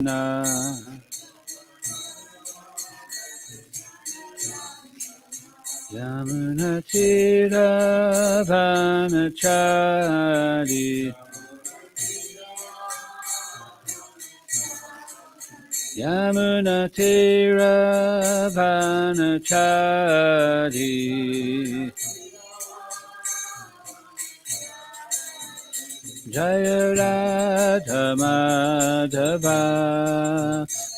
Yamunatiravanachari Yamunatiravanachari Jaya Radha Madhava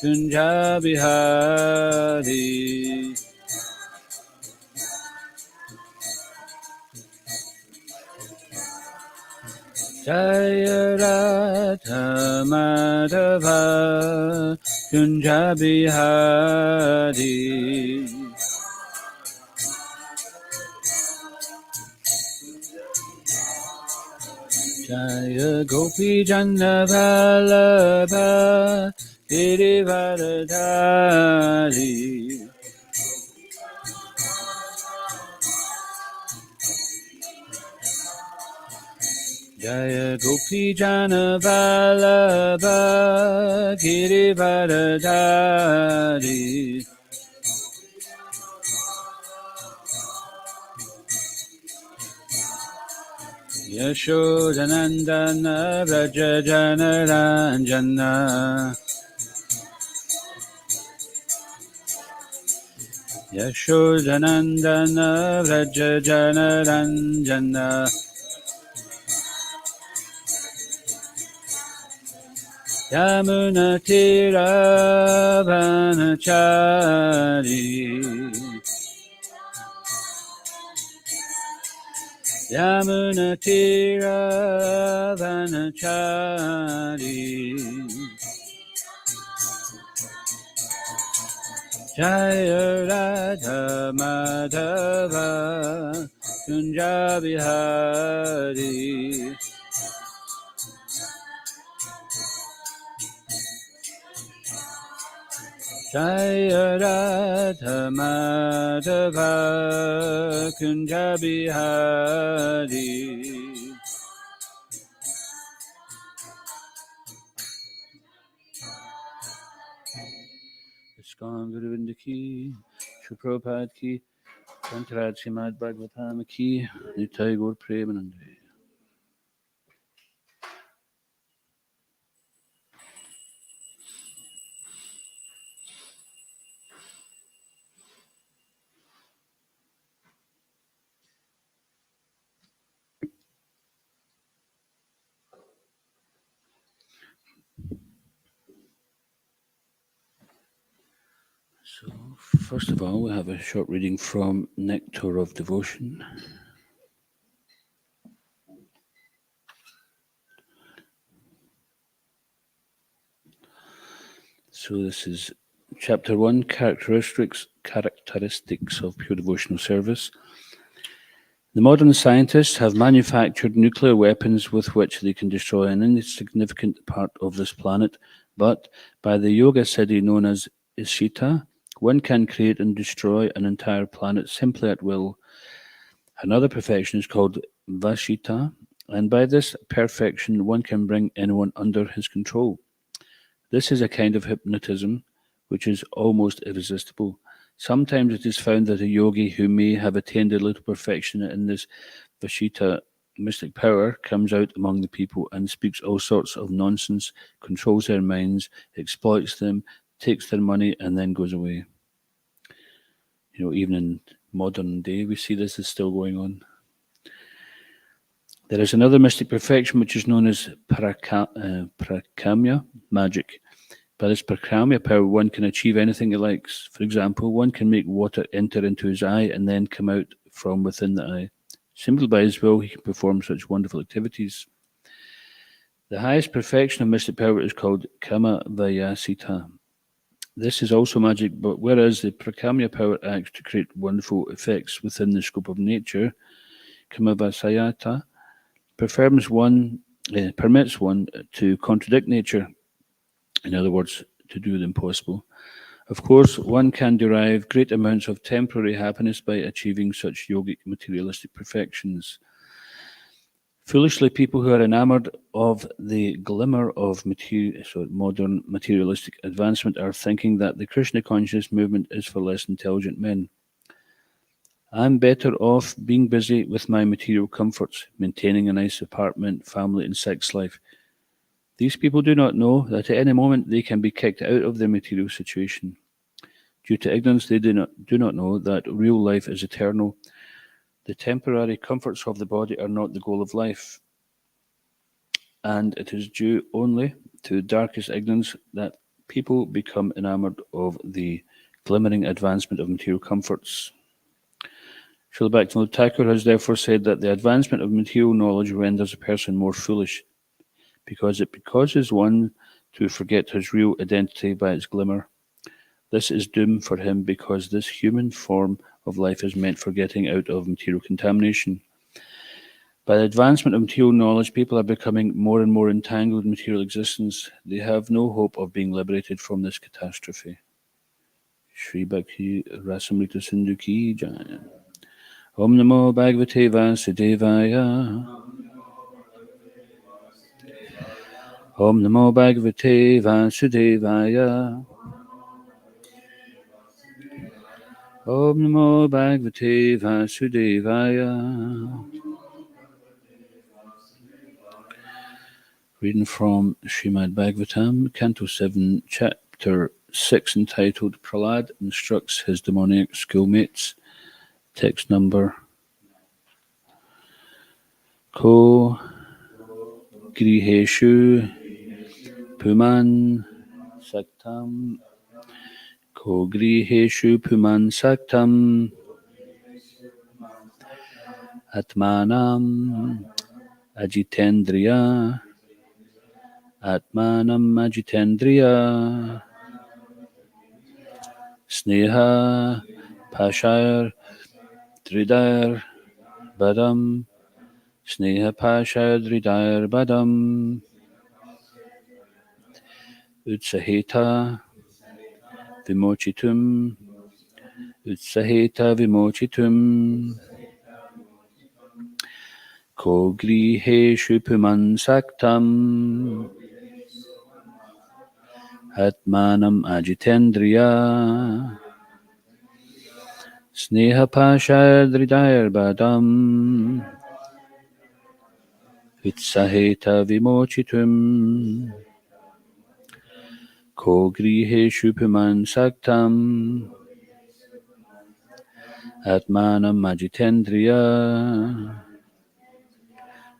Kunja Bihari Jaya Radha Madhava Kunja Bihari Jaya Gopi Jana Vallabha Girivardhari Jaya Gopi Jana Vallabha Girivardhari Yashodanandana Vraja Jana Ranjana Yashodanandana Vraja Jana Ranjana Yamunatiravanachari Yamunatiravanachari Jaya Radha Madhava Kunja Bihari Jaya Radha Madhava Kunja Bihari Iskon Guruvinda Ki Shri Prabhupada Ki Santarad Srimad Bhagavatam Ki Nitai Gaur Premanande. So, first of all, we have a short reading from Nectar of Devotion. So this is Chapter 1, Characteristics of Pure Devotional Service. The modern scientists have manufactured nuclear weapons with which they can destroy an insignificant part of this planet, but by the yoga siddhi known as Ishita, one can create and destroy an entire planet simply at will. Another perfection is called Vashita, and by this perfection one can bring anyone under his control. This is a kind of hypnotism which is almost irresistible. Sometimes it is found that a yogi who may have attained a little perfection in this Vashita mystic power comes out among the people and speaks all sorts of nonsense, controls their minds, exploits them, takes their money, and then goes away. You know, even in modern day, we see this is still going on. There is another mystic perfection which is known as prakamya magic. By this prakamya power, one can achieve anything he likes. For example, one can make water enter into his eye and then come out from within the eye. Simply by his will, he can perform such wonderful activities. The highest perfection of mystic power is called Kama Vayasita. This is also magic, but whereas the prakamya power acts to create wonderful effects within the scope of nature, Kama Vayasita permits one to contradict nature. In other words, to do the impossible. Of course, one can derive great amounts of temporary happiness by achieving such yogic materialistic perfections. Foolishly, people who are enamored of the glimmer of modern materialistic advancement are thinking that the Krishna consciousness movement is for less intelligent men. I'm better off being busy with my material comforts, maintaining a nice apartment, family, and sex life. These people do not know that at any moment they can be kicked out of their material situation. Due to ignorance, they do not know that real life is eternal. The temporary comforts of the body are not the goal of life, and it is due only to darkest ignorance that people become enamored of the glimmering advancement of material comforts. Srila Bhaktivinoda Thakur has therefore said that the advancement of material knowledge renders a person more foolish, because it causes one to forget his real identity by its glimmer. This is doom for him because this human form of life is meant for getting out of material contamination. By the advancement of material knowledge, people are becoming more and more entangled in material existence. They have no hope of being liberated from this catastrophe. Shri Bhakti Rasamrita Sindhu Ki Jai. Om Namo Bhagavate Vasudevaya. Om Namo Bhagavate Vasudevaya. Om Namo Bhagavate Vasudevaya. Reading from Srimad Bhagavatam, Canto 7, Chapter 6, entitled Prahlad Instructs His Demoniac Schoolmates. Text number Ko Griheshu Puman Saktam Ko Griheshu Puman Saktam Atmanam Ajitendriya Atmanam Ajitendriya Sneha Pashar Tridar Badam Sneha Pashar Tridar Badam Utsaheta Vimochitum Utsaheta Vimochitum Ko Griheshu Puman Saktam Atmanam Ajitendriya Sneha Pashar Tridar Badam Utsaheta Vimochitum Ko Griheshu Puman Saktam Atmanam Ajitendriya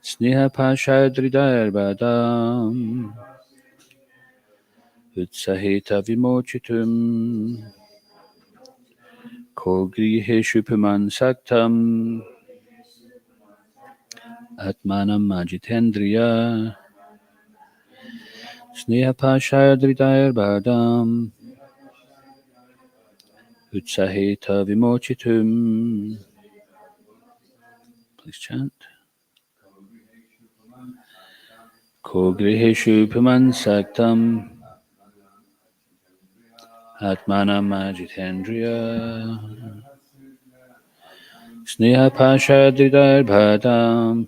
Sneha Pashadridayar Badam Utsaheta Vimochitum Ko Griheshu Puman Saktam Atmanam Ajitendriya Sneha Pashadridayar Badam Utsaheta Vimochitum. Please chant. Ko Griheshu Puman Saktam Atmanam Ajitendriya Sneha Pashadridayar Badam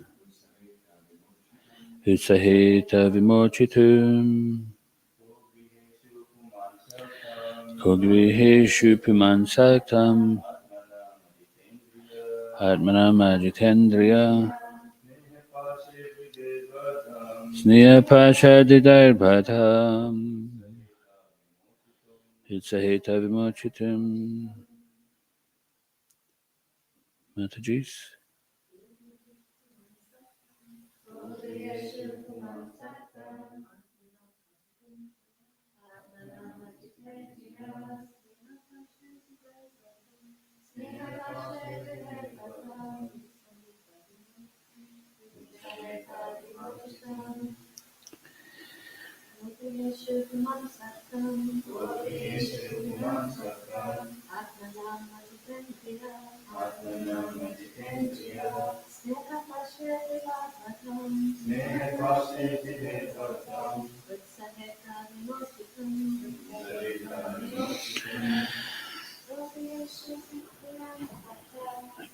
Utsaheta Vimochitum Ko Griheshu Puman Saktam Atmanam Ajitendriya Sneha Pashadridayar Badam Utsaheta Vimochitum. Mataji's.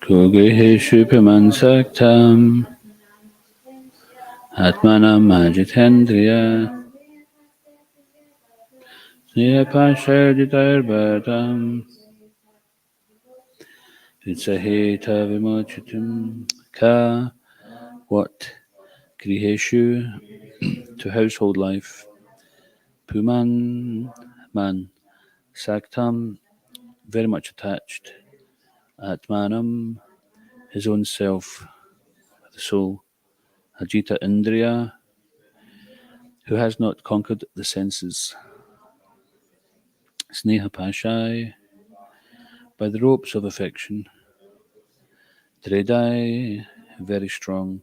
Ko Griheshu Puman Saktam Atmanam Ajitendriya Snehapashayaditayarbhatam Vitsaheta Vimochitum Ka. What? Griheshu, to household life. Puman, man. Saktam, very much attached. Atmanam, his own self, the soul. Ajita Indriya, who has not conquered the senses. Sneha Pashai, by the ropes of affection. Dredai, very strong.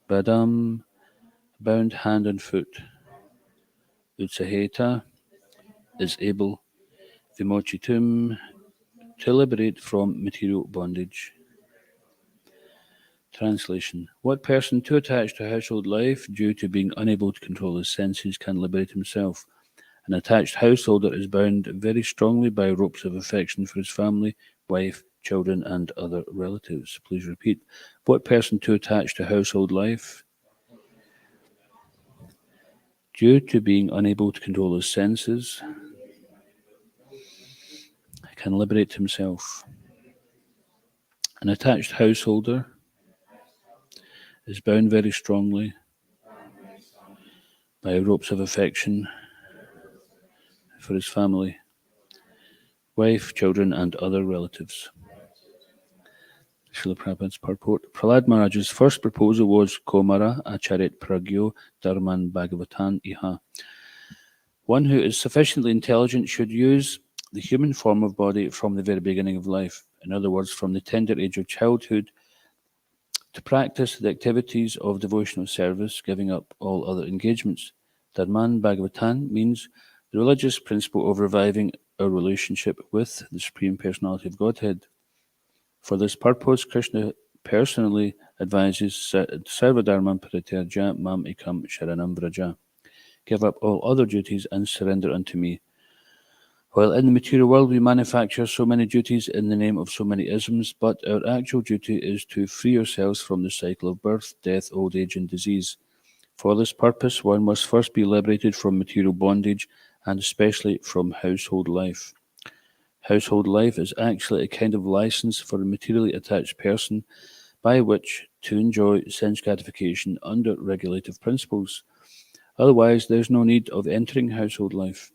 Badam, bound hand and foot. Utsaheta, is able. Vimochitum, to liberate from material bondage. Translation. What person too attached to household life due to being unable to control his senses can liberate himself? An attached householder is bound very strongly by ropes of affection for his family, wife, children, and other relatives. Please repeat. What person too attached to household life due to being unable to control his senses can liberate himself? An attached householder is bound very strongly by ropes of affection for his family, wife, children, and other relatives. Srila Prabhupada's purport. Prahlad Maharaj's first proposal was Komara Acharit Pragyo Dharman Bhagavatam Iha. One who is sufficiently intelligent should use the human form of body from the very beginning of life. In other words, from the tender age of childhood, to practice the activities of devotional service, giving up all other engagements. Dharman Bhagavatam means the religious principle of reviving our relationship with the Supreme Personality of Godhead. For this purpose, Krishna personally advises Sarvadharman Parityajya Mam Ekam Sharanam Vraja. Give up all other duties and surrender unto me. While in the material world we manufacture so many duties in the name of so many isms, but our actual duty is to free ourselves from the cycle of birth, death, old age, and disease. For this purpose, one must first be liberated from material bondage, and especially from household life. Household life is actually a kind of license for a materially attached person by which to enjoy sense gratification under regulative principles. Otherwise, there is no need of entering household life.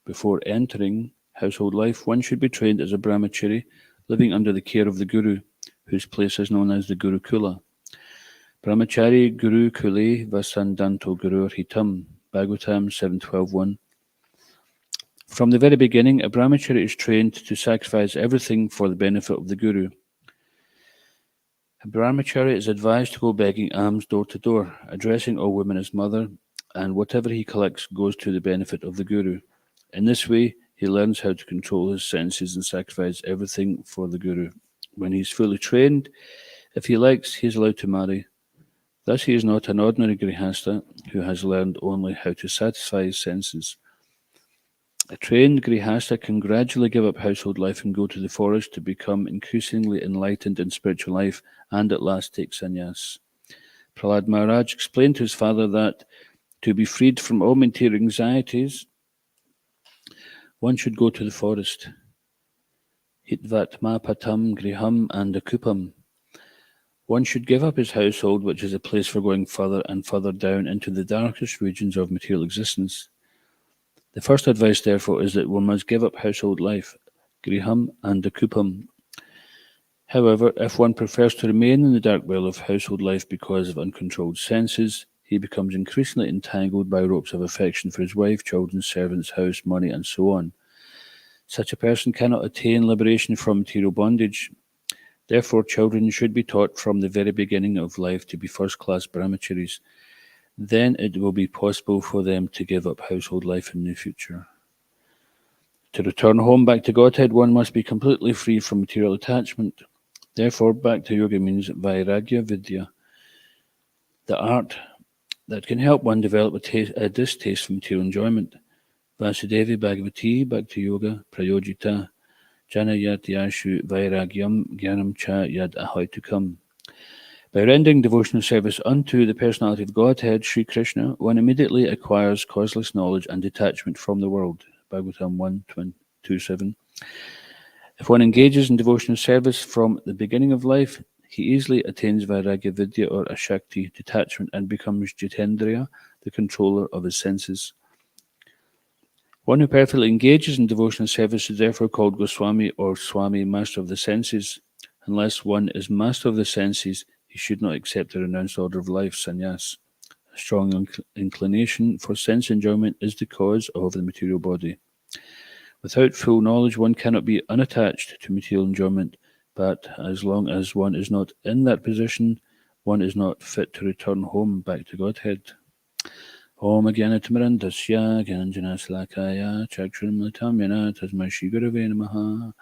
Before entering household life, one should be trained as a brahmachari, living under the care of the guru, whose place is known as the Gurukula. Brahmachari Guru Kule Vasandanto Guru Hitam, Bhagavatam 7.12.1. From the very beginning, a brahmachari is trained to sacrifice everything for the benefit of the guru. A brahmachari is advised to go begging alms door to door, addressing all women as mother, and whatever he collects goes to the benefit of the guru. In this way, he learns how to control his senses and sacrifice everything for the guru. When he is fully trained, if he likes, he is allowed to marry. Thus, he is not an ordinary grihasta who has learned only how to satisfy his senses. A trained grihasta can gradually give up household life and go to the forest to become increasingly enlightened in spiritual life and at last take sannyas. Prahlad Maharaj explained to his father that to be freed from all material anxieties, one should go to the forest. Hitvatma patam griham and akupam. One should give up his household, which is a place for going further and further down into the darkest regions of material existence. The first advice, therefore, is that one must give up household life, griham and akupam. However, if one prefers to remain in the dark well of household life because of uncontrolled senses, he becomes increasingly entangled by ropes of affection for his wife, children, servants, house, money, and so on. Such a person cannot attain liberation from material bondage. Therefore, children should be taught from the very beginning of life to be first-class brahmacharis. Then it will be possible for them to give up household life in the future. To return home back to Godhead, one must be completely free from material attachment. Therefore, Bhakti Yoga means Vairagya Vidya, the art that can help one develop a distaste for material enjoyment. Vasudevi Bhagavati Bhakti Yoga Prayojita Jana Yat Yashu Vairagyam Gyanam Cha Yad Ahoitukam. By rendering devotional service unto the personality of Godhead, Sri Krishna, one immediately acquires causeless knowledge and detachment from the world. Bhagavatam 1:27. If one engages in devotional service from the beginning of life, he easily attains Vairagya Vidya or Ashakti detachment and becomes Jitendriya, the controller of his senses. One who perfectly engages in devotional service is therefore called Goswami or Swami, master of the senses. Unless one is master of the senses, he should not accept the renounced order of life, sannyas. A strong inclination for sense enjoyment is the cause of the material body. Without full knowledge, one cannot be unattached to material enjoyment, but as long as one is not in that position, one is not fit to return home back to Godhead. Om Agyanatimarandasya Gyananjanaslakaya Chakshurmlitam Yana Tasmai Shri Gurave Namaha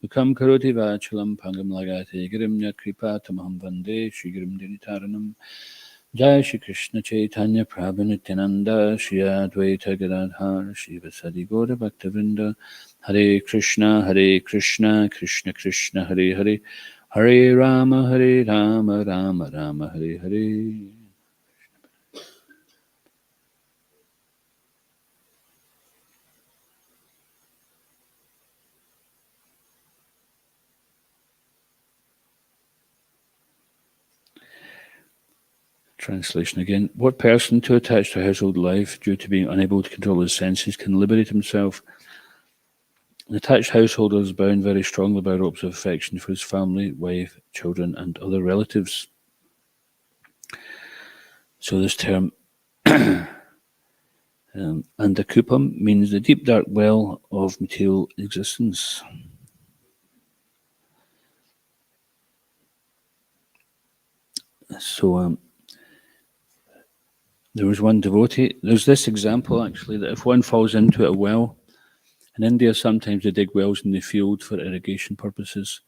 Mukam Karoti Vachalam Pangam Lagate Girim Yatkripa Tamaham Vande Shri Girim Dinitaranam Jai Shri Krishna Chaitanya Prabhu Nityananda Shri Advaita Gadadhar Shri Vasadi Gaura Bhaktavinda Hare Krishna Krishna Krishna Hare Hare Hare Rama Rama Rama Hare Hare. Translation again. What person too attached to household life due to being unable to control his senses can liberate himself? An attached householder is bound very strongly by ropes of affection for his family, wife, children, and other relatives. So this term Andakupam means the deep dark well of material existence. So there was one devotee. There's this example actually that if one falls into a well, in India sometimes they dig wells in the field for irrigation purposes,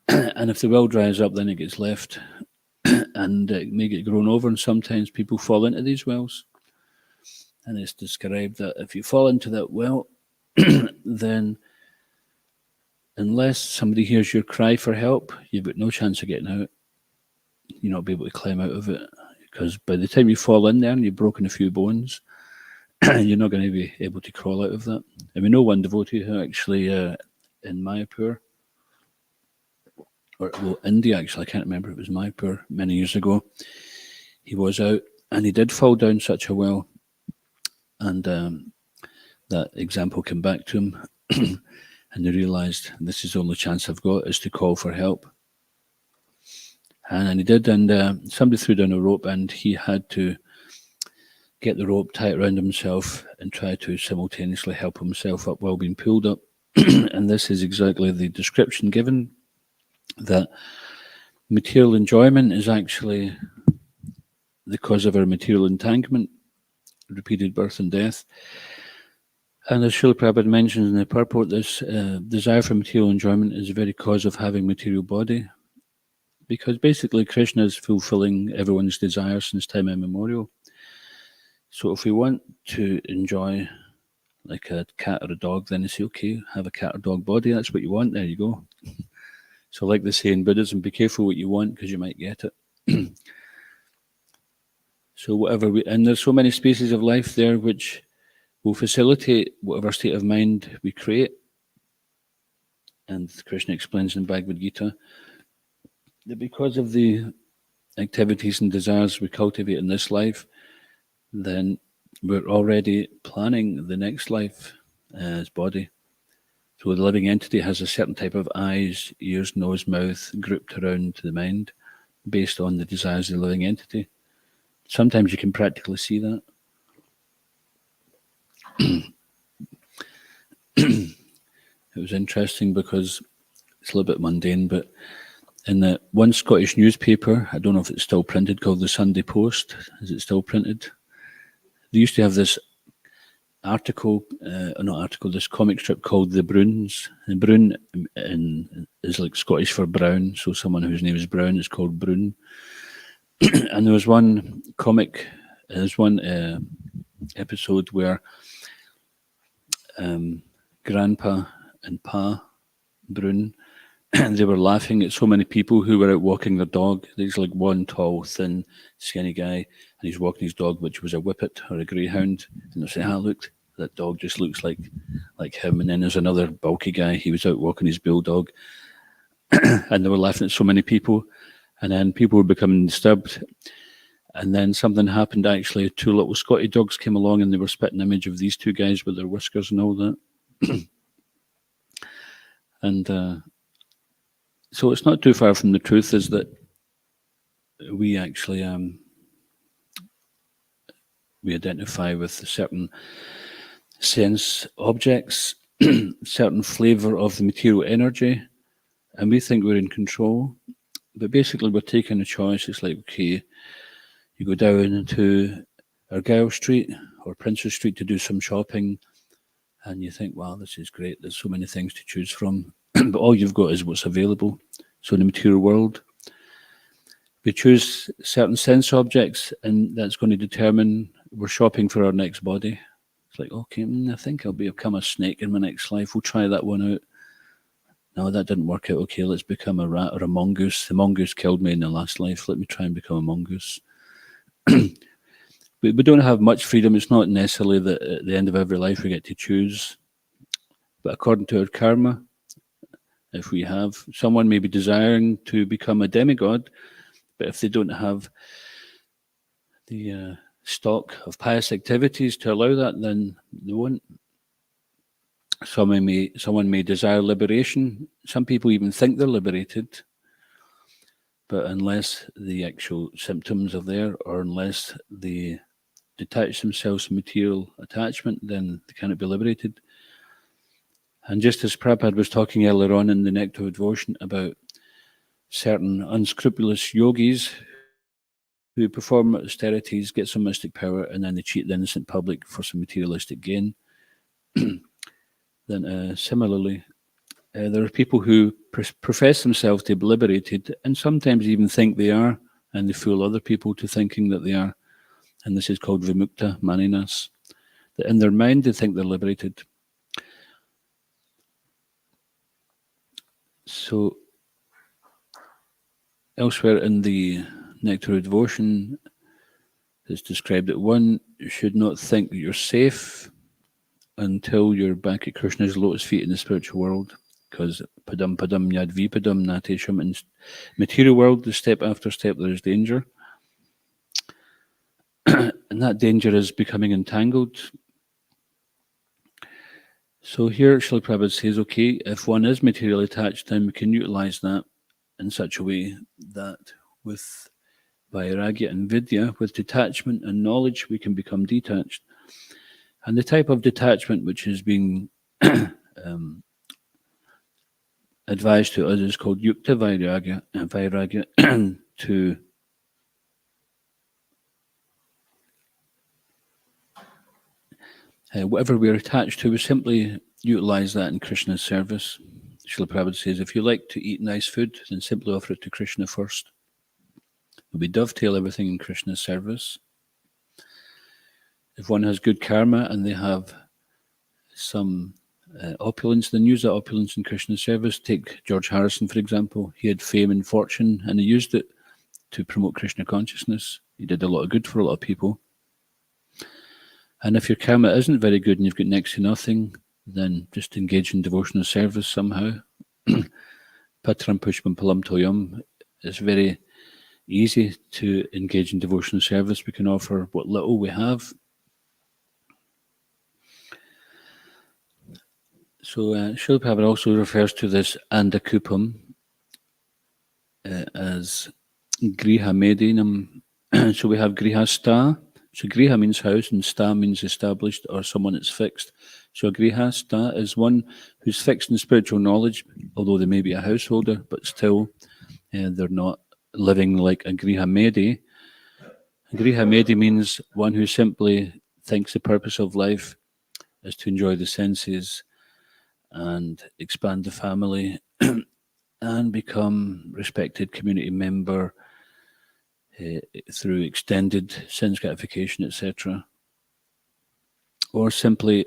and if the well dries up, then it gets left, and it may get grown over. And sometimes people fall into these wells, and it's described that if you fall into that well, then unless somebody hears your cry for help, you've got no chance of getting out. You'll not be able to climb out of it, because by the time you fall in there and you've broken a few bones, you're not going to be able to crawl out of that. And we know one devotee who actually in Mayapur, or well, India actually, I can't remember, it was Mayapur many years ago. He was out and he did fall down such a well, and that example came back to him, and he realised this is the only chance I've got is to call for help. And he did, and somebody threw down a rope, and he had to get the rope tight around himself and try to simultaneously help himself up while being pulled up. And this is exactly the description given, that material enjoyment is actually the cause of our material entanglement, repeated birth and death. And as Srila Prabhupada mentions in the purport, this desire for material enjoyment is the very cause of having material body, because basically Krishna is fulfilling everyone's desire since time immemorial. So if we want to enjoy like a cat or a dog, then they say, okay, have a cat or dog body, that's what you want, there you go. So like they say in Buddhism, be careful what you want because you might get it. So whatever and there's so many species of life there which will facilitate whatever state of mind we create. And Krishna explains in Bhagavad Gita that because of the activities and desires we cultivate in this life, then we're already planning the next life as body. So the living entity has a certain type of eyes, ears, nose, mouth grouped around the mind based on the desires of the living entity. Sometimes you can practically see that. It was interesting because it's a little bit mundane, but in the one Scottish newspaper, I don't know if it's still printed, called the Sunday Post. Is it still printed? They used to have this this comic strip called The Bruins. And Brun is like Scottish for brown, so someone whose name is Brown is called Brun. And there was one episode where Grandpa and Pa Brun they were laughing at so many people who were out walking their dog. There's like one tall, thin, skinny guy, and he's walking his dog, which was a whippet or a greyhound. And they're saying, look, that dog just looks like him. And then there's another bulky guy. He was out walking his bulldog. And they were laughing at so many people. And then people were becoming disturbed. And then something happened, actually. Two little Scotty dogs came along and they were spitting an image of these two guys with their whiskers and all that. And so it's not too far from the truth, is that we actually we identify with certain sense objects, certain flavour of the material energy, and we think we're in control. But basically, we're taking a choice. It's like, okay, you go down into Argyle Street or Princess Street to do some shopping, and you think, wow, this is great. There's so many things to choose from. But all you've got is what's available. So in the material world, we choose certain sense objects, and that's going to determine we're shopping for our next body. It's like, okay, I think I'll become a snake in my next life. We'll try that one out. No, that didn't work out. Okay, let's become a rat or a mongoose. The mongoose killed me in the last life. Let me try and become a mongoose. We don't have much freedom. It's not necessarily that at the end of every life we get to choose. But according to our karma, if we have, someone may be desiring to become a demigod, but if they don't have the stock of pious activities to allow that, then they won't. Someone may desire liberation. Some people even think they're liberated, but unless the actual symptoms are there, or unless they detach themselves from material attachment, then they cannot be liberated. And just as Prabhupada was talking earlier on in the Nectar of Devotion about certain unscrupulous yogis who perform austerities, get some mystic power, and then they cheat the innocent public for some materialistic gain, then similarly, there are people who profess themselves to be liberated and sometimes even think they are, and they fool other people to thinking that they are. And this is called vimukta maninas. That in their mind they think they're liberated. So elsewhere in the Nectar of Devotion, it's described that one should not think that you're safe until you're back at Krishna's lotus feet in the spiritual world, because padam padam yad vipadam natesham, in material world, the step after step there is danger. And that danger is becoming entangled. So here Srila Prabhupada says, okay, if one is materially attached, then we can utilize that in such a way that with vairagya and vidya, with detachment and knowledge, we can become detached. And the type of detachment which is being advised to us is called yukta vairagya, to whatever we're attached to, we simply utilize that in Krishna's service. Srila Prabhupada says, if you like to eat nice food, then simply offer it to Krishna first. We dovetail everything in Krishna's service. If one has good karma and they have some opulence, then use that opulence in Krishna's service. Take George Harrison, for example. He had fame and fortune, and he used it to promote Krishna consciousness. He did a lot of good for a lot of people. And if your karma isn't very good and you've got next to nothing, then just engage in devotional service somehow. Patram pushpam palam toyam. It's very easy to engage in devotional service. We can offer what little we have. So Srila Prabhupada also refers to this andakupam as griha medinam. So we have grihasta. So griha means house and sta means established or someone that's fixed. So a grihasta is one who's fixed in spiritual knowledge, although they may be a householder, but still they're not living like a griha medi. Griha medi means one who simply thinks the purpose of life is to enjoy the senses and expand the family and become respected community member through extended sense gratification, etc. Or simply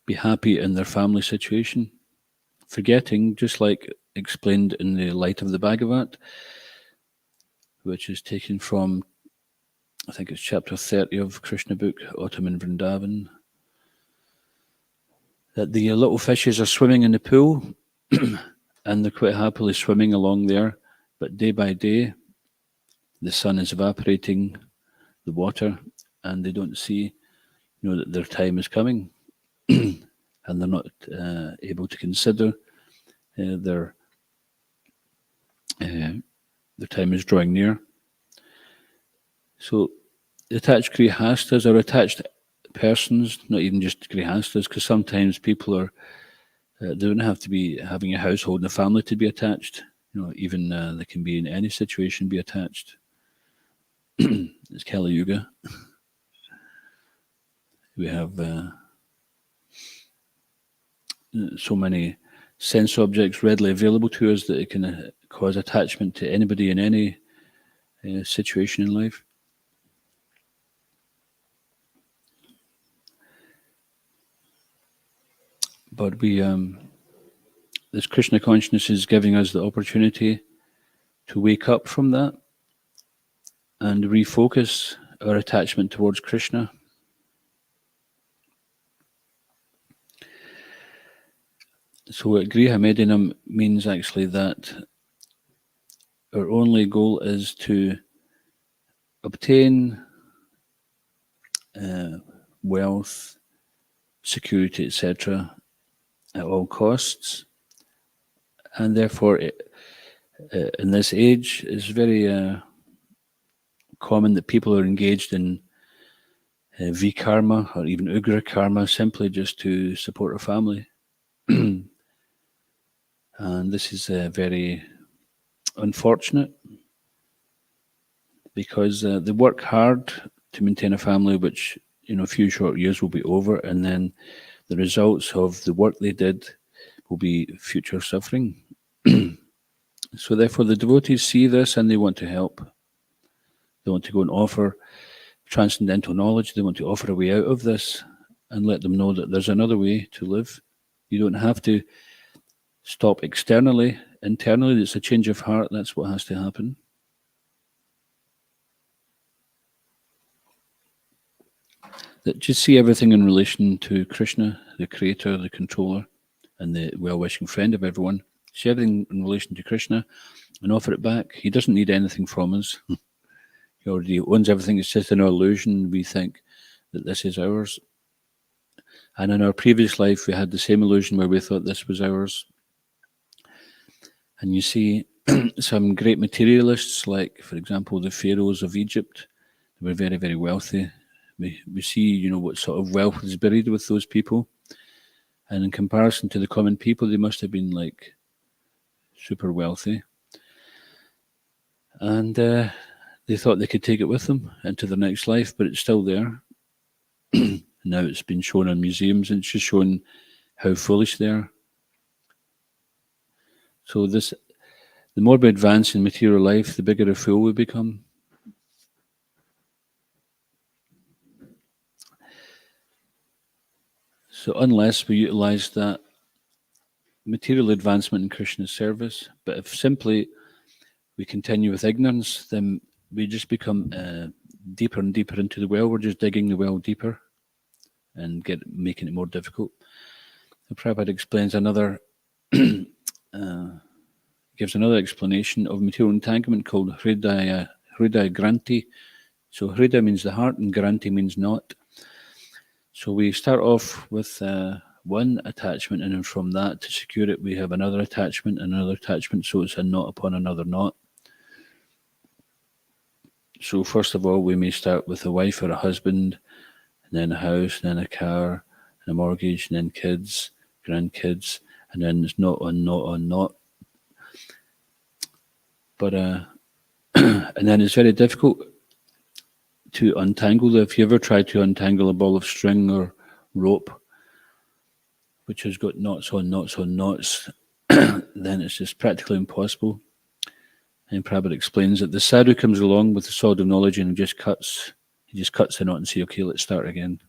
be happy in their family situation, forgetting, just like explained in the light of the Bhagavat, which is taken from, I think it's chapter 30 of Krishna book, Autumn in Vrindavan, that the little fishes are swimming in the pool and they're quite happily swimming along there, but day by day the sun is evaporating the water and they don't see, that their time is coming and they're not able to consider their time is drawing near. So attached grihastas are attached persons, not even just grihastas, because sometimes people are, they don't have to be having a household and a family to be attached. Even they can be in any situation be attached. It's Kali Yuga. We have so many sense objects readily available to us that it can cause attachment to anybody in any situation in life. But this Krishna consciousness is giving us the opportunity to wake up from that and refocus our attachment towards Krishna. So Griha Medinam means actually that our only goal is to obtain wealth, security, etc. at all costs. And therefore, in this age, it's very common that people are engaged in vikarma or even ugra karma simply just to support a family. And this is very unfortunate because they work hard to maintain a family which, a few short years will be over, and then the results of the work they did will be future suffering. So therefore the devotees see this and they want to help. They want to go and offer transcendental knowledge. They want to offer a way out of this and let them know that there's another way to live. You don't have to stop externally. Internally, it's a change of heart. That's what has to happen. That just see everything in relation to Krishna, the creator, the controller, and the well-wishing friend of everyone. See everything in relation to Krishna and offer it back. He doesn't need anything from us. He already owns everything. It's just an illusion. We think that this is ours. And in our previous life, we had the same illusion where we thought this was ours. And you see some great materialists, like, for example, the pharaohs of Egypt. They were very, very wealthy. We see, what sort of wealth is buried with those people. And in comparison to the common people, they must have been like super wealthy. And they thought they could take it with them into their next life, but it's still there. Now it's been shown in museums, and it's just shown how foolish they are. So the more we advance in material life, the bigger a fool we become. So unless we utilize that material advancement in Krishna's service, but if simply we continue with ignorance, then we just become deeper and deeper into the well. We're just digging the well deeper and making it more difficult. The Prabhupada explains gives another explanation of material entanglement called Hridaya Granti. So Hrida means the heart and Granti means knot. So we start off with one attachment, and then from that, to secure it, we have another attachment, so it's a knot upon another knot. So first of all, we may start with a wife or a husband, and then a house, and then a car, and a mortgage, and then kids, grandkids, and then it's knot on knot on knot. But and then it's very difficult to untangle. If you ever try to untangle a ball of string or rope, which has got knots on knots on knots, then it's just practically impossible. And Prabhupada explains that the sadhu comes along with the sword of knowledge and he just cuts the knot and says, okay, let's start again.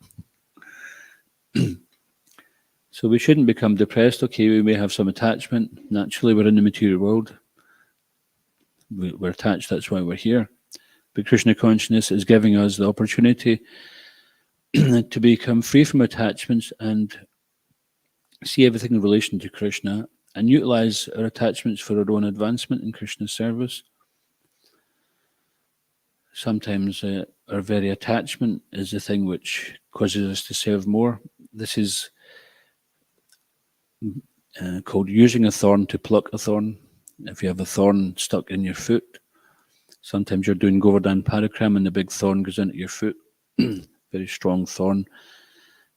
So we shouldn't become depressed. Okay, we may have some attachment. Naturally, we're in the material world. We're attached, that's why we're here. But Krishna consciousness is giving us the opportunity to become free from attachments and see everything in relation to Krishna and utilize our attachments for our own advancement in Krishna's service. Sometimes our very attachment is the thing which causes us to serve more. This is called using a thorn to pluck a thorn. If you have a thorn stuck in your foot, sometimes you're doing Govardhan Parikram and the big thorn goes into your foot, very strong thorn,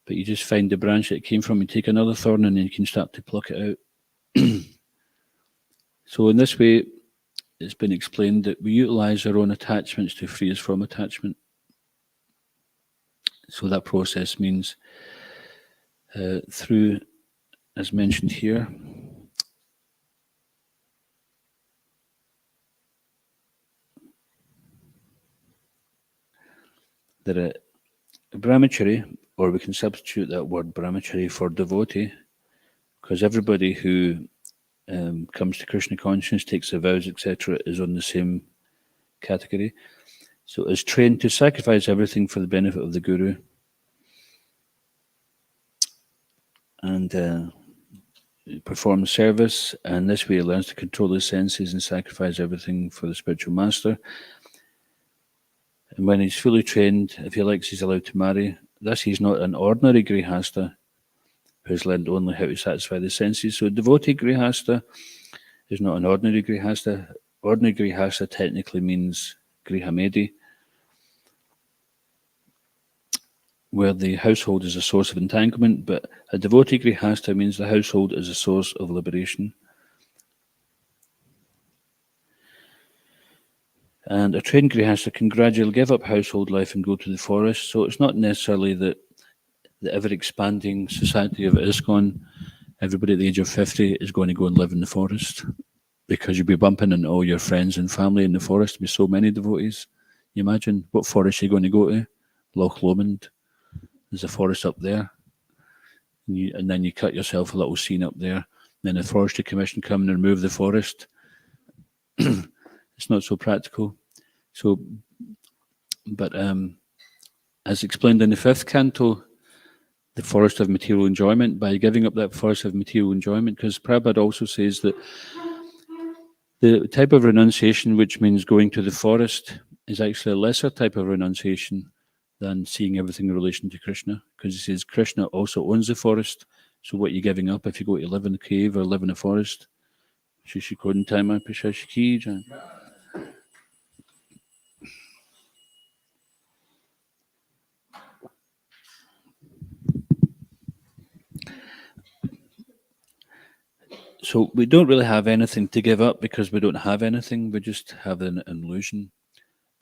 but you just find the branch that it came from, you take another thorn and then you can start to pluck it out. So in this way, it's been explained that we utilize our own attachments to free us from attachment. So that process means through, as mentioned here, that a brahmachari, or we can substitute that word brahmachari for devotee, because everybody who comes to Krishna consciousness, takes the vows, etc., is on the same category. So is trained to sacrifice everything for the benefit of the Guru. And perform service, and this way he learns to control his senses and sacrifice everything for the spiritual master. And when he's fully trained, if he likes, he's allowed to marry. Thus, he's not an ordinary grihasta who's learned only how to satisfy the senses. So, devotee grihasta is not an ordinary grihasta. Ordinary grihasta technically means grihamedi, where the household is a source of entanglement, but a devotee grihasta means the household is a source of liberation. And a trained grihasta can gradually give up household life and go to the forest. So it's not necessarily that the ever-expanding society of ISKCON, everybody at the age of 50 is going to go and live in the forest, because you'll be bumping into all your friends and family in the forest. There'll be so many devotees. You imagine what forest you're going to go to? Loch Lomond. There's a forest up there. And then you cut yourself a little scene up there. Then the Forestry Commission come and remove the forest. It's not so practical. So, but as explained in the 5th canto, the forest of material enjoyment, by giving up that forest of material enjoyment, because Prabhupada also says that the type of renunciation which means going to the forest is actually a lesser type of renunciation than seeing everything in relation to Krishna, because he says Krishna also owns the forest. So what are you giving up if you go to live in a cave or live in a forest? Shishikontama Pishashiki. So we don't really have anything to give up because we don't have anything. We just have an illusion.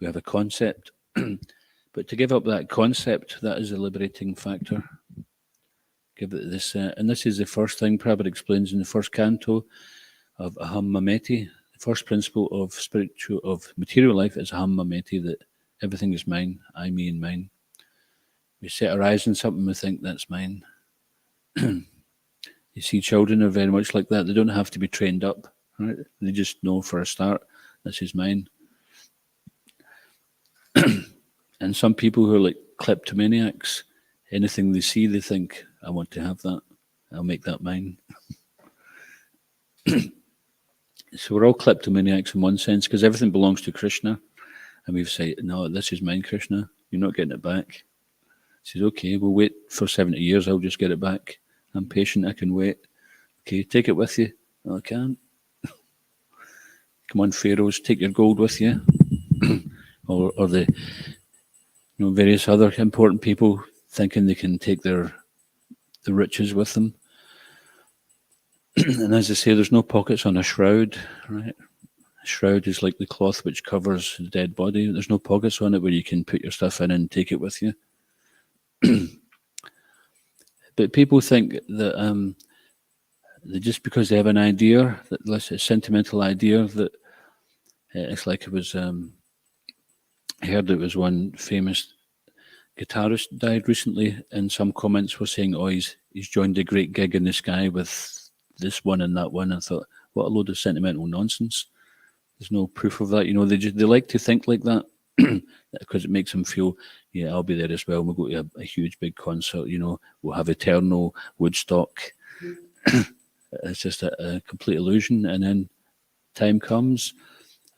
We have a concept. But to give up that concept, that is a liberating factor. Give it this, and this is the first thing Prabhupada explains in the 1st canto of Aham Mameti. The first principle of material life is Aham Mameti, that everything is mine, I, me, and mine. We set our eyes on something, we think that's mine. You see, children are very much like that. They don't have to be trained up, right? They just know for a start, this is mine. And some people who are like kleptomaniacs, anything they see, they think, I want to have that. I'll make that mine. So we're all kleptomaniacs in one sense, because everything belongs to Krishna. And we've said, no, this is mine, Krishna. You're not getting it back. He says, okay, we'll wait for 70 years. I'll just get it back. I'm patient. I can wait. Okay, take it with you. No, I can't. Come on, pharaohs, take your gold with you. or the various other important people thinking they can take the riches with them. And as I say, there's no pockets on a shroud, right? A shroud is like the cloth which covers the dead body. There's no pockets on it where you can put your stuff in and take it with you. But people think that just because they have an idea, that a sentimental idea, that it's like it was, I heard it was one famous guitarist died recently, and some comments were saying, "Oh, he's joined a great gig in the sky with this one and that one." I thought, what a load of sentimental nonsense. There's no proof of that. They like to think like that because it makes them feel, yeah, I'll be there as well. We'll go to a huge big concert. We'll have eternal Woodstock. It's just a complete illusion, and then time comes,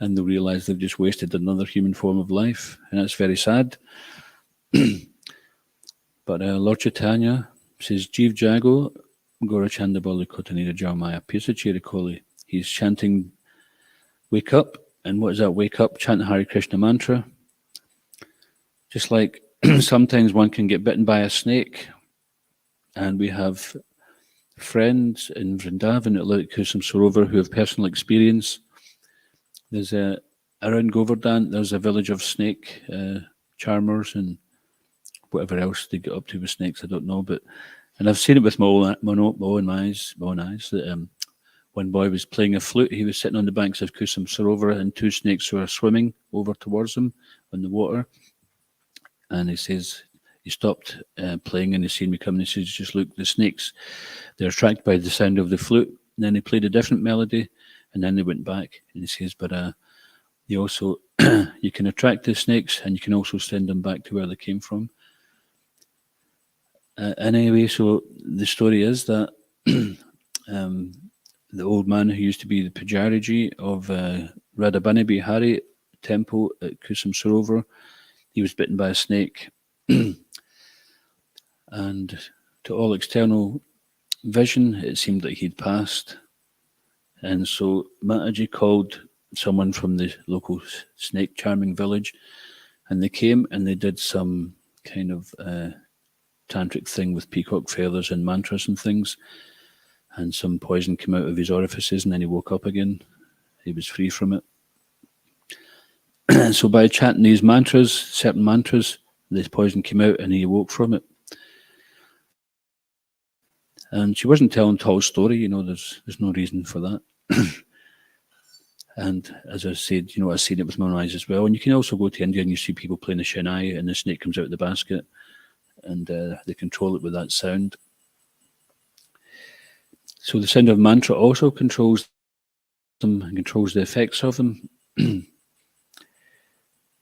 and they realise they've just wasted another human form of life, and that's very sad. But Lord Chaitanya says, Jeev Jago, Gorachanda Bali Kotanida Jarmaya Pisa Chirikoli. He's chanting, wake up. And what is that, wake up? Chant Hare Krishna mantra. Just like sometimes one can get bitten by a snake. And we have friends in Vrindavan at Lake Kusum Sarovar who have personal experience. There's around Govardhan, there's a village of snake charmers and whatever else they get up to with snakes, I don't know. And I've seen it with my own eyes, that one boy was playing a flute. He was sitting on the banks of Kusum Sarovar, and two snakes were swimming over towards him on the water. And he says, he stopped playing, and he seen me coming. He says, just look, the snakes, they're attracted by the sound of the flute. And then he played a different melody, and then they went back. And he says, but you also, you can attract the snakes, and you can also send them back to where they came from. Anyway, so the story is that the old man who used to be the Pujariji of Radhabani Bihari temple at Kusum Sarovar, he was bitten by a snake. And to all external vision, it seemed like he'd passed. And so Mataji called someone from the local snake charming village, and they came and they did some kind of tantric thing with peacock feathers and mantras and things, and some poison came out of his orifices, and then he woke up again. He was free from it. So by chanting these mantras, certain mantras, this poison came out and he awoke from it. And she wasn't telling a whole story, there's no reason for that. And as I said, I've seen it with my own eyes as well. And you can also go to India and you see people playing the Shehnai, and the snake comes out of the basket, and they control it with that sound. So the sound of mantra also controls them and controls the effects of them.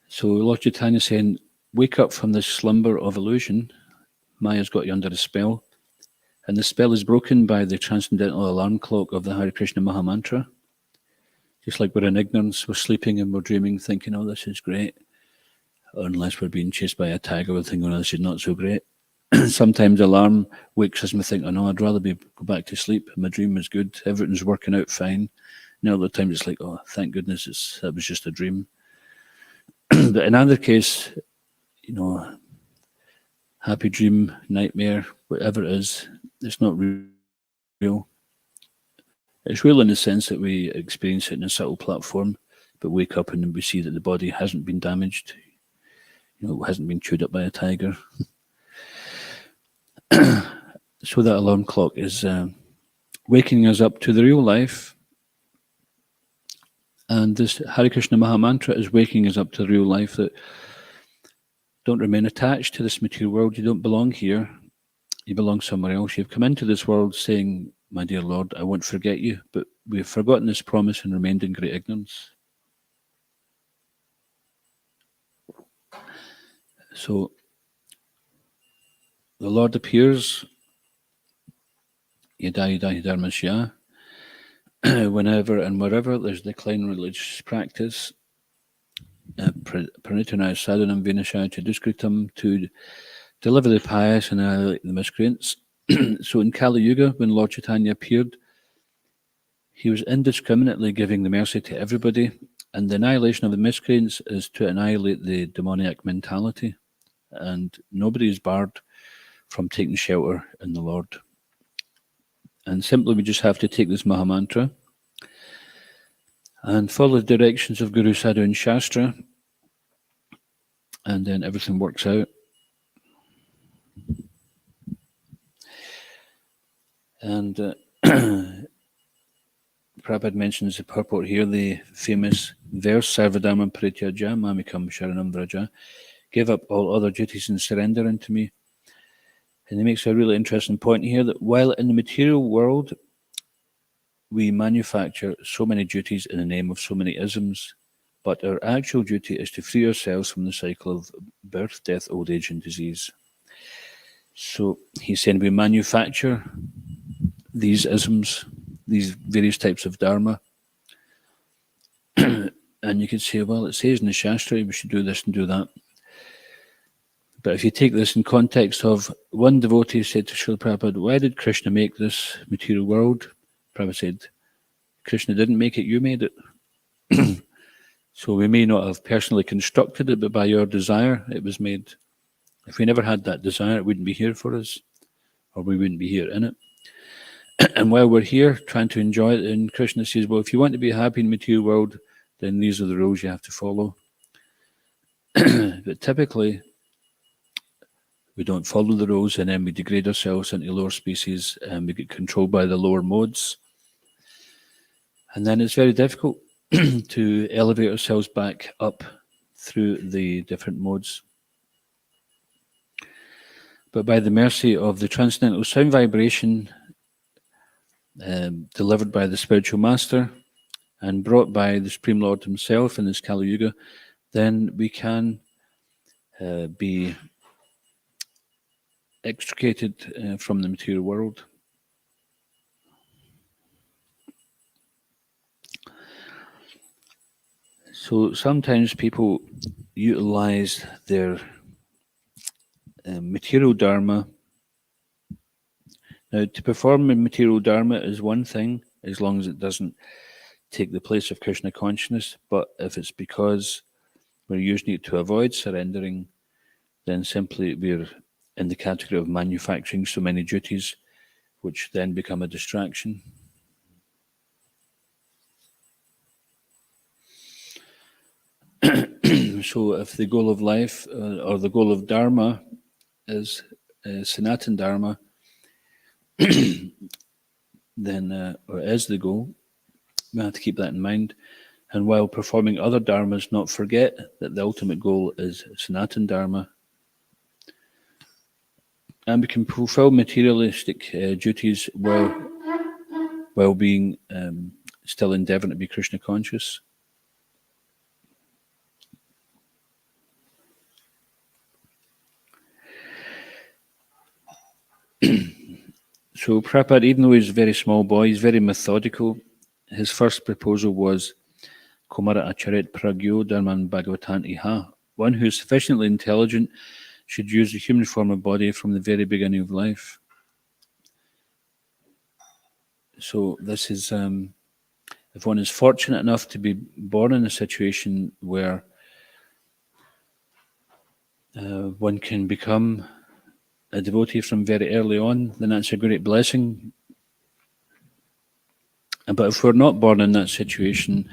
So Lord Chaitanya is saying, wake up from this slumber of illusion. Maya's got you under a spell. And the spell is broken by the transcendental alarm clock of the Hare Krishna Maha Mantra. Just like we're in ignorance, we're sleeping and we're dreaming, thinking, oh, this is great. Unless we're being chased by a tiger, we're thinking, oh, this is not so great. Sometimes alarm wakes us and we think, oh no, I'd rather go back to sleep. My dream is good. Everything's working out fine. And other times it's like, oh, thank goodness that was just a dream. But in either case, happy dream, nightmare, whatever it is, it's not real. It's real in the sense that we experience it in a subtle platform, but wake up and we see that the body hasn't been damaged, hasn't been chewed up by a tiger. So that alarm clock is waking us up to the real life. And this Hare Krishna Maha Mantra is waking us up to the real life, that don't remain attached to this material world. You don't belong here. You belong somewhere else. You've come into this world saying, my dear Lord, I won't forget you. But we've forgotten this promise and remained in great ignorance. So the Lord appears, Yada Yada Dharmasya, whenever and wherever there's decline in religious practice, Pranitana Sadhanam Vinashaya Chaduskritam, to deliver the pious and annihilate the miscreants. So in Kali Yuga, when Lord Chaitanya appeared, he was indiscriminately giving the mercy to everybody, and the annihilation of the miscreants is to annihilate the demoniac mentality, and nobody is barred from taking shelter in the Lord. And simply we just have to take this Maha Mantra and follow the directions of Guru, Sadhu and Shastra, and then everything works out. And Prabhupada mentions the purport here, the famous verse, Sarvadharma Parityaja Mamikam Sharanam Vraja, gave up all other duties in surrender unto me. And he makes a really interesting point here that while in the material world we manufacture so many duties in the name of so many isms, but our actual duty is to free ourselves from the cycle of birth, death, old age, and disease. So he's saying we manufacture these isms, these various types of dharma. And you could say, well, it says in the Shastra we should do this and do that. But if you take this in context of one devotee said to Srila Prabhupada, why did Krishna make this material world? Prabhupada said, Krishna didn't make it, you made it. So we may not have personally constructed it, but by your desire it was made. If we never had that desire, it wouldn't be here for us, or we wouldn't be here in it. And while we're here trying to enjoy it, and Krishna says, well, if you want to be happy in the material world, then these are the rules you have to follow. But typically, we don't follow the rules, and then we degrade ourselves into lower species, and we get controlled by the lower modes. And then it's very difficult to elevate ourselves back up through the different modes. But by the mercy of the transcendental sound vibration delivered by the spiritual master and brought by the Supreme Lord himself in this Kali Yuga, then we can be extricated from the material world. So sometimes people utilize their material dharma. Now, to perform in material dharma is one thing, as long as it doesn't take the place of Krishna consciousness. But if it's because we're using it to avoid surrendering, then simply we're in the category of manufacturing so many duties, which then become a distraction. So if the goal of life or the goal of dharma is Sanatan dharma, then, or is the goal, we have to keep that in mind. And while performing other dharmas, not forget that the ultimate goal is Sanatan dharma. And we can fulfill materialistic duties while being still endeavouring to be Krishna conscious. So Prabhupada, even though he's a very small boy, he's very methodical. His first proposal was Komara Acharet Pragyo Dharman Bhagavatam Iha. One who is sufficiently intelligent should use the human form of body from the very beginning of life. So this is, if one is fortunate enough to be born in a situation where one can become a devotee from very early on, then that's a great blessing. But if we're not born in that situation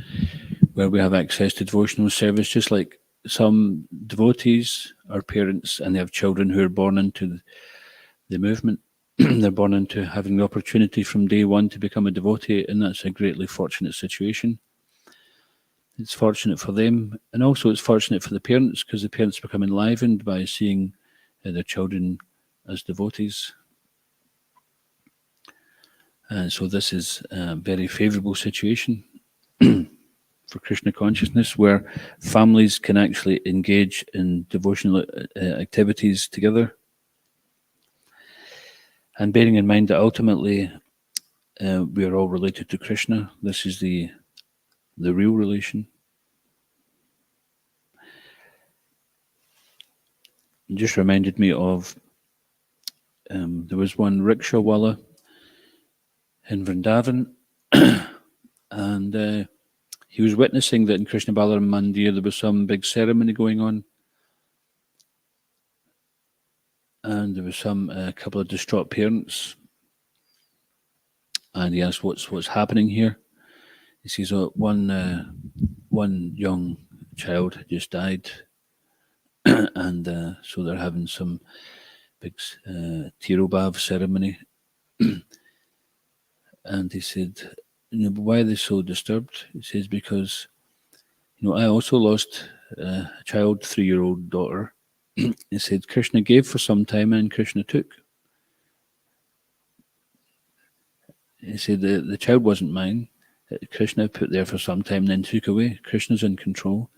where we have access to devotional service, just like some devotees are parents and they have children who are born into the movement, they're born into having the opportunity from day one to become a devotee, and that's a greatly fortunate situation. It's fortunate for them, and also it's fortunate for the parents, because the parents become enlivened by seeing their children as devotees. And so this is a very favourable situation for Krishna consciousness, where families can actually engage in devotional activities together. And bearing in mind that ultimately we are all related to Krishna, this is the real relation. It just reminded me of, there was one rickshawala in Vrindavan, and he was witnessing that in Krishna Balaram Mandir there was some big ceremony going on, and there was some couple of distraught parents, and he asked, "What's happening here?" He says, one young child had just died, and so they're having some big Tirobhav ceremony." And he said, "Why are they so disturbed?" He says, "Because, I also lost a child, 3-year-old daughter, He said, Krishna gave for some time and Krishna took. He said, the child wasn't mine. Krishna put there for some time and then took away. Krishna's in control.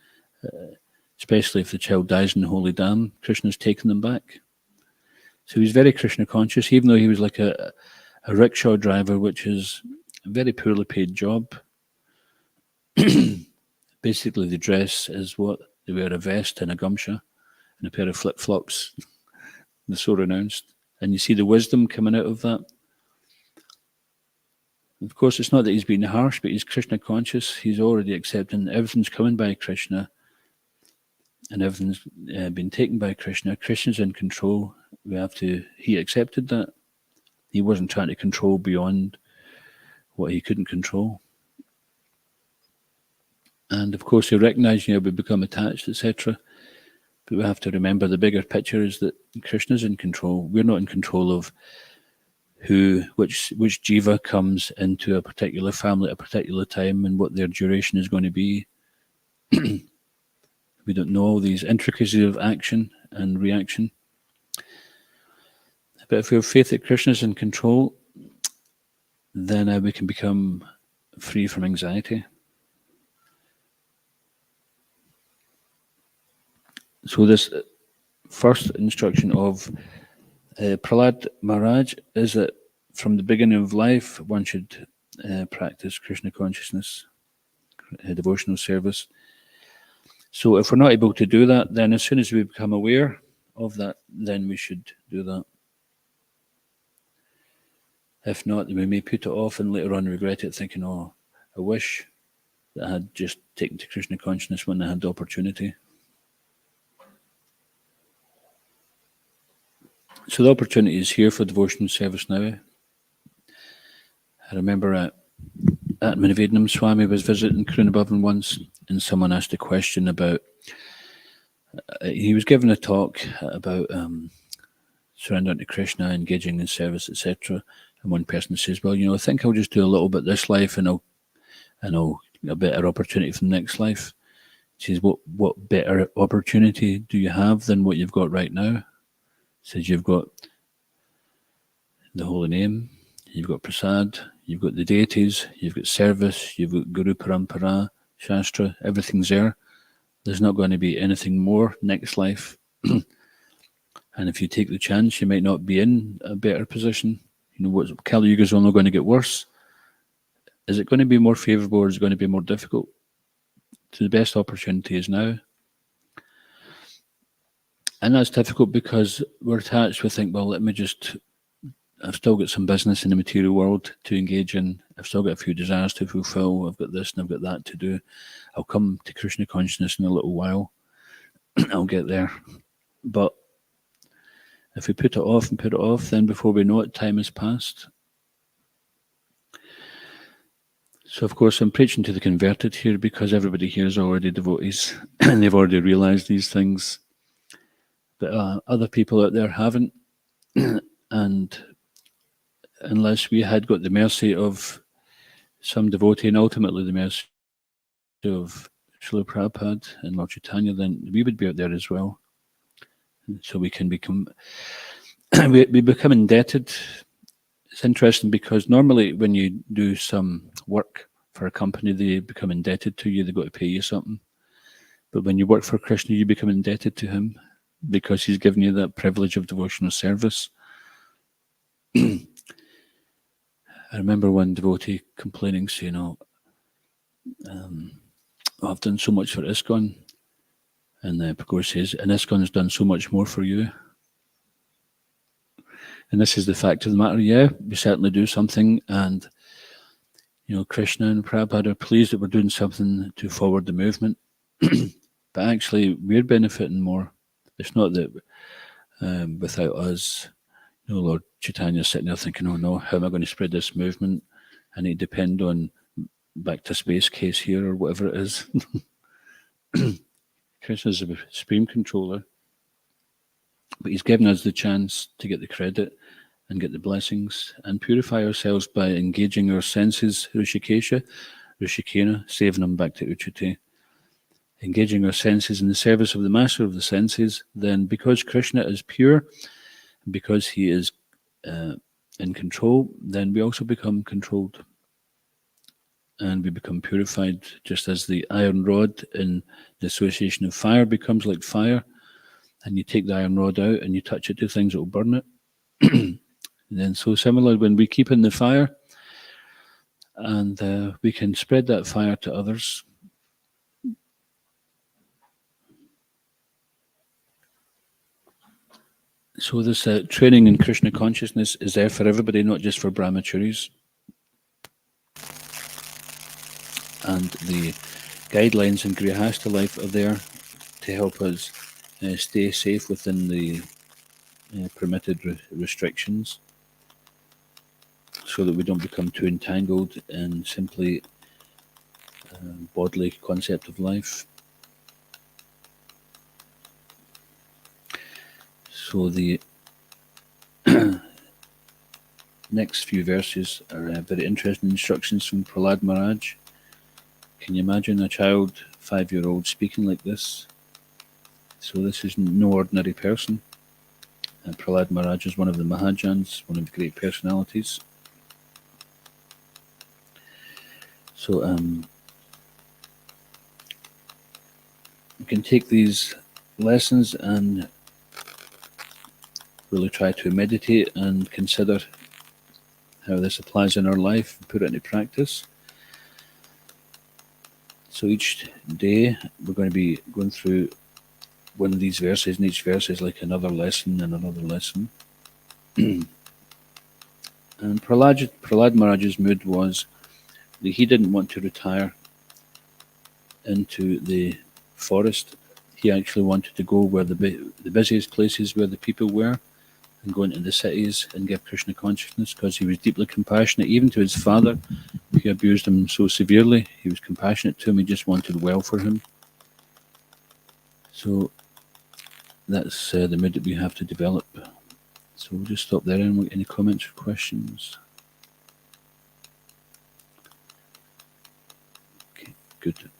Especially if the child dies in the holy dam, Krishna's taken them back. So he's very Krishna conscious, even though he was like a rickshaw driver, which is a very poorly paid job. Basically, the dress is what? They wear a vest and a gumsha and a pair of flip-flops. They're so renounced. And you see the wisdom coming out of that. Of course, it's not that he's being harsh, but he's Krishna conscious. He's already accepting everything's coming by Krishna and everything's been taken by Krishna. Krishna's in control. He accepted that. He wasn't trying to control beyond what he couldn't control. And of course, he recognized, we become attached, etc. But we have to remember the bigger picture is that Krishna's in control. We're not in control of which jiva comes into a particular family at a particular time and what their duration is going to be. We don't know all these intricacies of action and reaction. But if we have faith that Krishna is in control, then we can become free from anxiety. So this first instruction of Prahlad Maharaj is that from the beginning of life, one should practice Krishna consciousness, devotional service. So if we're not able to do that, then as soon as we become aware of that, then we should do that. If not, then we may put it off and later on regret it, thinking, I wish that I had just taken to Krishna consciousness when I had the opportunity. So the opportunity is here for devotional service now. I remember Atmanivednam Swami was visiting Krunabhavan once, and someone asked a question about, he was giving a talk about surrendering to Krishna, engaging in service, etc. And one person says, well, I think I'll just do a little bit this life and I'll get a better opportunity for the next life. He says, what better opportunity do you have than what you've got right now? He says, you've got the holy name, you've got prasad, you've got the deities, you've got service, you've got Guru Parampara, Shastra, everything's there. There's not going to be anything more next life. And if you take the chance, you might not be in a better position. Kali Yuga is only going to get worse. Is it going to be more favourable or is it going to be more difficult? So the best opportunity is now. And that's difficult because we're attached. We think, well, I've still got some business in the material world to engage in. I've still got a few desires to fulfill. I've got this and I've got that to do. I'll come to Krishna consciousness in a little while. I'll get there. But if we put it off, then before we know it, time has passed. So, of course, I'm preaching to the converted here because everybody here is already devotees and they've already realized these things. But other people out there haven't. And unless we had got the mercy of some devotee and ultimately the mercy of Srila Prabhupada and Lord Chaitanya, then we would be out there as well. And so we can become, we become indebted. It's interesting because normally when you do some work for a company, they become indebted to you, they've got to pay you something. But when you work for Krishna, you become indebted to him because he's given you that privilege of devotional service. I remember one devotee complaining, saying, I've done so much for ISKCON. And Prabhupada says, and ISKCON has done so much more for you. And this is the fact of the matter. Yeah, we certainly do something. And, Krishna and Prabhupada are pleased that we're doing something to forward the movement. But actually, we're benefiting more. It's not that without us, Lord Chaitanya is sitting there thinking, oh no, how am I going to spread this movement? I need to depend on back to space case here or whatever it is. Krishna is the supreme controller, but he's given us the chance to get the credit and get the blessings and purify ourselves by engaging our senses, Rishikena, saving them back to Uchite. engaging our senses in the service of the master of the senses, then because Krishna is pure, because he is in control, then we also become controlled. And we become purified, just as the iron rod in the association of fire becomes like fire, and you take the iron rod out and you touch it to things, it will burn it. And then, so similar, when we keep in the fire, and we can spread that fire to others. So this training in Krishna consciousness is there for everybody, not just for brahmacharis. And the guidelines in Grihastha life are there to help us stay safe within the permitted restrictions, so that we don't become too entangled in simply bodily concept of life. So the next few verses are very interesting instructions from Prahlad Maharaj. Can you imagine a child, 5-year-old, speaking like this? So this is no ordinary person. Prahlad Maharaj is one of the Mahajans, one of the great personalities. So we can take these lessons and really try to meditate and consider how this applies in our life, put it into practice. So each day we're going to be going through one of these verses, and each verse is like another lesson and another lesson. And Prahlad Maharaj's mood was that he didn't want to retire into the forest. He actually wanted to go where the busiest places where the people were, and go into the cities and give Krishna consciousness, because he was deeply compassionate, even to his father, who abused him so severely. He was compassionate to him, he just wanted well for him. So that's the mood that we have to develop. So we'll just stop there. Any comments or questions? Okay, good.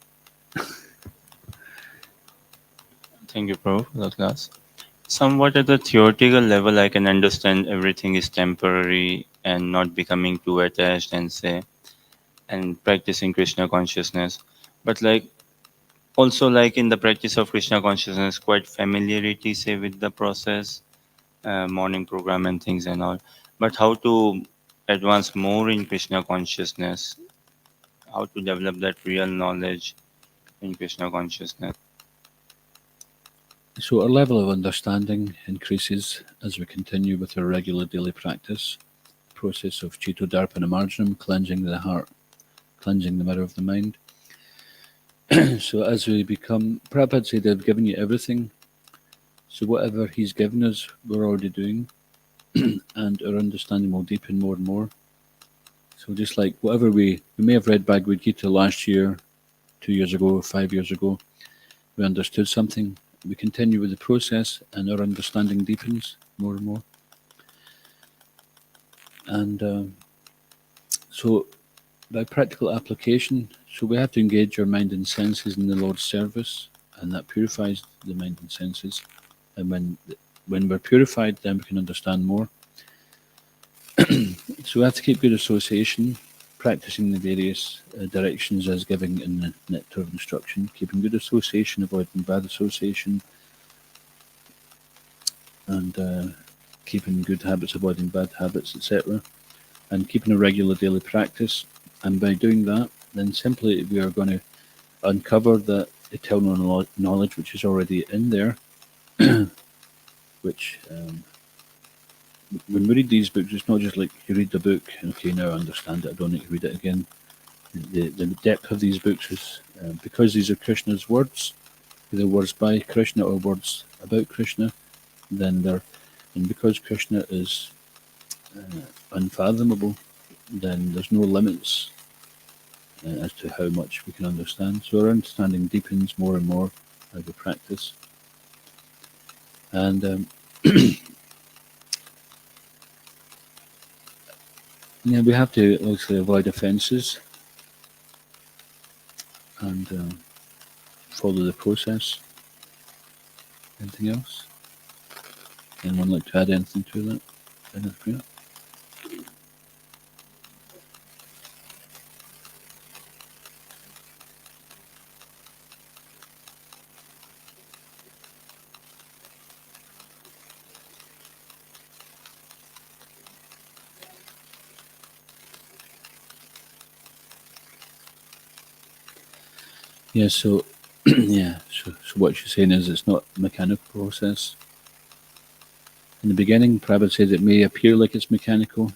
Thank you, Prabhu, for the class. Somewhat at the theoretical level, I can understand everything is temporary and not becoming too attached and practicing Krishna consciousness. But also in the practice of Krishna consciousness, quite familiarity, say, with the process, morning program and things and all. But how to advance more in Krishna consciousness, how to develop that real knowledge in Krishna consciousness. So our level of understanding increases as we continue with our regular daily practice, process of Chittodarpana Marjanam, cleansing the heart, cleansing the mirror of the mind. So as we become, Prabhupada said, I've given you everything. So whatever he's given us, we're already doing, and our understanding will deepen more and more. So just like whatever we may have read Bhagavad Gita last year, 2 years ago, 5 years ago, we understood something. We continue with the process, and our understanding deepens more and more. And so by practical application, so we have to engage our mind and senses in the Lord's service, and that purifies the mind and senses. And when we're purified, then we can understand more. So we have to keep good association, practicing the various directions as given in the nectar of instruction, keeping good association, avoiding bad association, and keeping good habits, avoiding bad habits, etc., and keeping a regular daily practice. And by doing that, then simply we are going to uncover that eternal knowledge which is already in there, which when we read these books, it's not just like you read the book, okay, now I understand it, I don't need to read it again. The depth of these books is, because these are Krishna's words, either words by Krishna or words about Krishna, then and because Krishna is unfathomable, then there's no limits as to how much we can understand. So our understanding deepens more and more as we practice. And we have to obviously avoid offences, and follow the process. Anything else? Anyone like to add anything to that? Anything? Yeah, so so what you're saying is it's not a mechanical process. In the beginning, Prabhupada says it may appear like it's mechanical,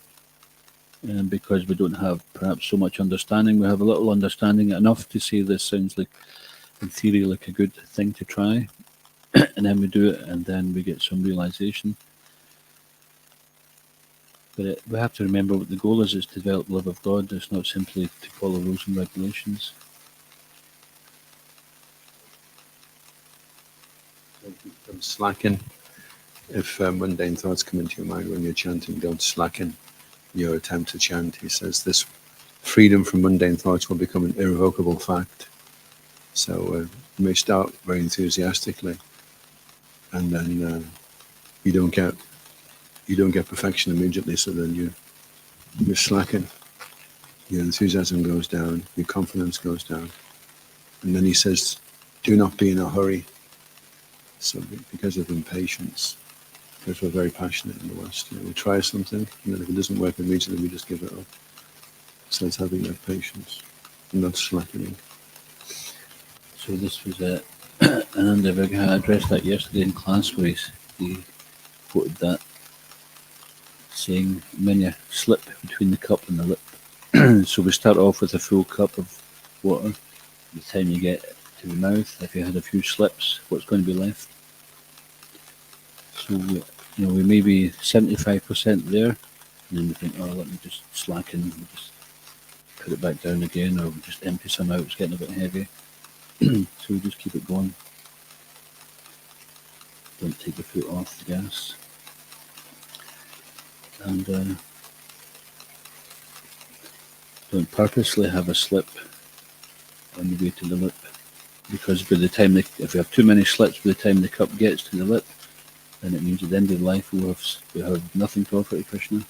because we don't have perhaps so much understanding. We have a little understanding, enough to say this sounds like, in theory, like a good thing to try, and then we do it, and then we get some realization. But we have to remember what the goal is to develop love of God. It's not simply to follow rules and regulations. Don't slacken. If mundane thoughts come into your mind when you're chanting, don't slacken your attempt to chant. He says this freedom from mundane thoughts will become an irrevocable fact. So you may start very enthusiastically, and then you don't get perfection immediately. So then you slacken. Your enthusiasm goes down. Your confidence goes down. And then he says, "Do not be in a hurry." So because of impatience, because we're very passionate in the West, we try something, and then if it doesn't work immediately, we just give it up. So it's having that patience and not slackening. So this was Ananda Vigraha addressed that yesterday in class, where he quoted that saying, "Many a slip between the cup and the lip." So we start off with a full cup of water. By the time you get to the mouth, if you had a few slips, what's going to be left? So we may be 75% there, and then we think, "Oh, let me just slacken, and just put it back down again, or just empty some out. It's getting a bit heavy." So we just keep it going. Don't take the foot off the gas, and don't purposely have a slip on the way to the lip, because by the time if we have too many slips, by the time the cup gets to the lip, then it means at the end of life we have nothing to offer to Krishna.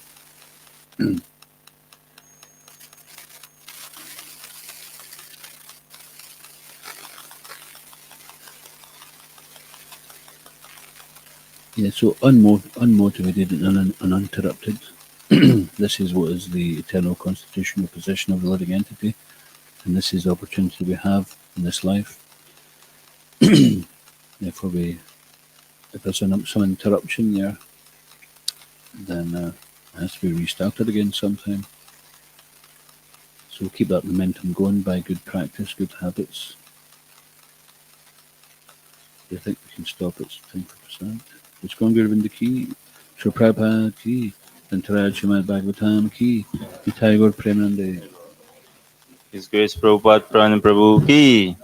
Yeah, so unmotivated and uninterrupted. This is what is the eternal constitutional position of the living entity, and this is the opportunity we have in this life. Therefore, if there's some interruption there, then it has to be restarted again sometime. So we'll keep that momentum going by good practice, good habits. I think we can stop. It's time for prasad. It's going Gurvinda ki, Sri Prabhupada ki, Antaraj Srimad Bhagavatam ki, Nitai Gaur Premanande. His Grace Prabhupada Prana Prabhu ki.